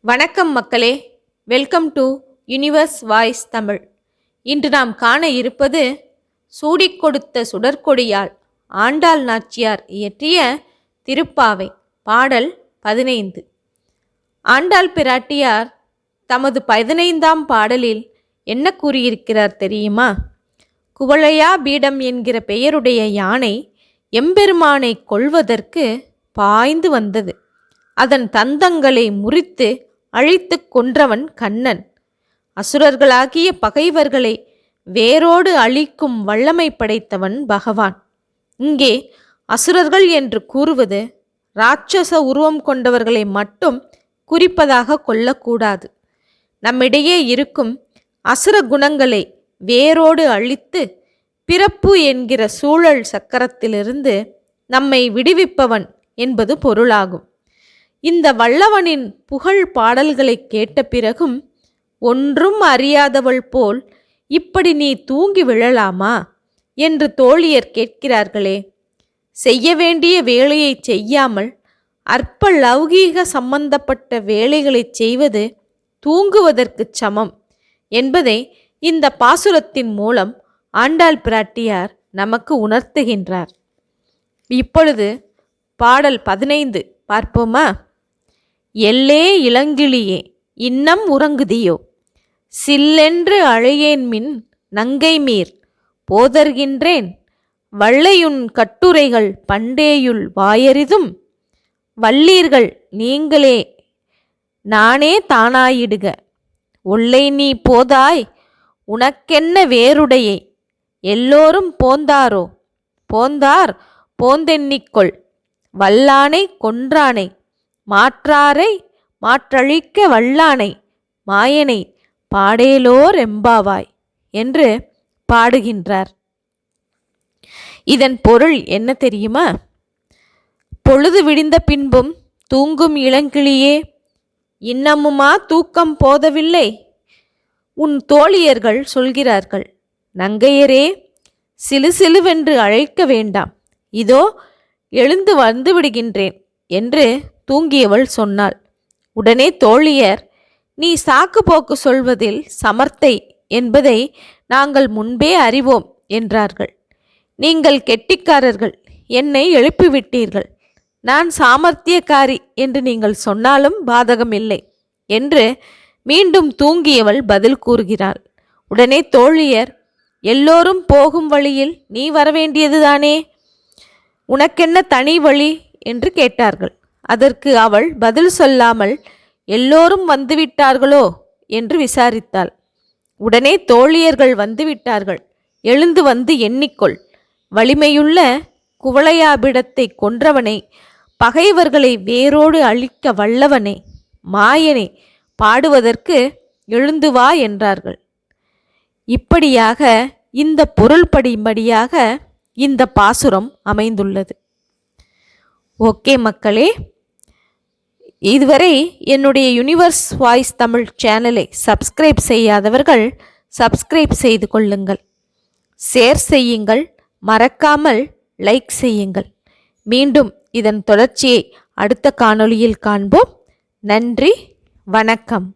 வணக்கம் மக்களே, welcome to universe voice Tamil. இன்று நாம் காண இருப்பது சூடிக் கொடுத்த சுடற்கொடியால் ஆண்டாள் நாச்சியார் இயற்றிய திருப்பாவை பாடல் 15. ஆண்டாள் பிராட்டியார் தமது 15ஆம் பாடலில் என்ன கூறியிருக்கிறார் தெரியுமா? குவளையா பீடம் என்கிற பெயருடைய யானை எம்பெருமானை கொல்வதற்கு பாய்ந்து வந்தது. அதன் தந்தங்களை முறித்து அழித்து கொன்றவன் கண்ணன். அசுரர்களாகிய பகைவர்களை வேரோடு அழிக்கும் வல்லமை படைத்தவன் பகவான். இங்கே அசுரர்கள் என்று கூறுவது இராட்சச உருவம் கொண்டவர்களை மட்டும் குறிப்பதாக கொள்ளக்கூடாது. நம்மிடையே இருக்கும் அசுர குணங்களை வேரோடு அழித்து பிறப்பு என்கிற சூழல் சக்கரத்திலிருந்து நம்மை விடுவிப்பவன் என்பது பொருளாகும். இந்த வல்லவனின் புகழ் பாடல்களை கேட்ட பிறகும் ஒன்றும் அறியாதவள் போல் இப்படி நீ தூங்கி விழலாமா என்று தோழியர் கேட்கிறார்களே. செய்ய வேண்டிய வேலையை செய்யாமல் அற்ப லௌகீக சம்பந்தப்பட்ட வேலைகளை செய்வது தூங்குவதற்கு சமம் என்பதை இந்த பாசுரத்தின் மூலம் ஆண்டாள் பிராட்டியார் நமக்கு உணர்த்துகின்றார். இப்பொழுது பாடல் 15 பார்ப்போமா? எல்லே இளங்கிளியே, இன்னம் உறங்குதியோ? சில்லென்று அழையேன்மின் நங்கைமீர் போதர்கின்றேன். வள்ளையுன் கட்டுரைகள் பண்டேயுள் வாயறிதும் வல்லீர்கள் நீங்களே நானே தானாயிடுக. ஒல்லை நீ போதாய் உனக்கென்ன வேறுடையை? எல்லோரும் போந்தாரோ? போந்தார் போந்தெண்ணிக்கொள். வல்லானை கொன்றானை மாற்றாரை மாற்றழிக்க வல்லானை மாயனை பாடேலோர் எம்பாவாய் என்று பாடுகின்றார். இதன் பொருள் என்ன தெரியுமா? பொழுது விடிந்த பின்பும் தூங்கும் இளங்கிளியே, இன்னமுமா தூக்கம் போதவில்லை? உன் தோழியர்கள் சொல்கிறார்கள், நங்கையரே சிலு சிலுவென்று அழைக்க வேண்டாம், இதோ எழுந்து வந்து விடுகின்றேன் என்று தூங்கியவள் சொன்னாள். உடனே தோழியர், நீ சாக்கு போக்கு சொல்வதில் சமர்த்தை என்பதை நாங்கள் முன்பே அறிவோம் என்றார்கள். நீங்கள் கெட்டிக்காரர்கள், என்னை எழுப்பிவிட்டீர்கள். நான் சாமர்த்தியக்காரி என்று நீங்கள் சொன்னாலும் பாதகமில்லை என்று மீண்டும் தூங்கியவள் பதில் கூறுகிறாள். உடனே தோழியர், எல்லோரும் போகும் வழியில் நீ வரவேண்டியதுதானே, உனக்கென்ன தனி வழி என்று கேட்டார்கள். அதற்கு அவள் பதில் சொல்லாமல் எல்லோரும் வந்துவிட்டார்களோ என்று விசாரித்தாள். உடனே தோழியர்கள் வந்துவிட்டார்கள், எழுந்து வந்து எண்ணிக்கொள். வலிமையுள்ள குவளையாபிடத்தை கொன்றவனை, பகைவர்களை வேரோடு அழிக்க வல்லவனை, மாயனை பாடுவதற்கு எழுந்து வா என்றார்கள். இப்படியாக இந்த பொருள்படியாக இந்த பாசுரம் அமைந்துள்ளது. ஓகே மக்களே, இதுவரை என்னுடைய யுனிவர்ஸ் வாய்ஸ் தமிழ் சேனலை சப்ஸ்கிரைப் செய்யாதவர்கள் சப்ஸ்கிரைப் செய்து கொள்ளுங்கள், ஷேர் செய்யுங்கள், மறக்காமல் லைக் செய்யுங்கள். மீண்டும் இதன் தொடர்ச்சியை அடுத்த காணொளியில் காண்போம். நன்றி, வணக்கம்.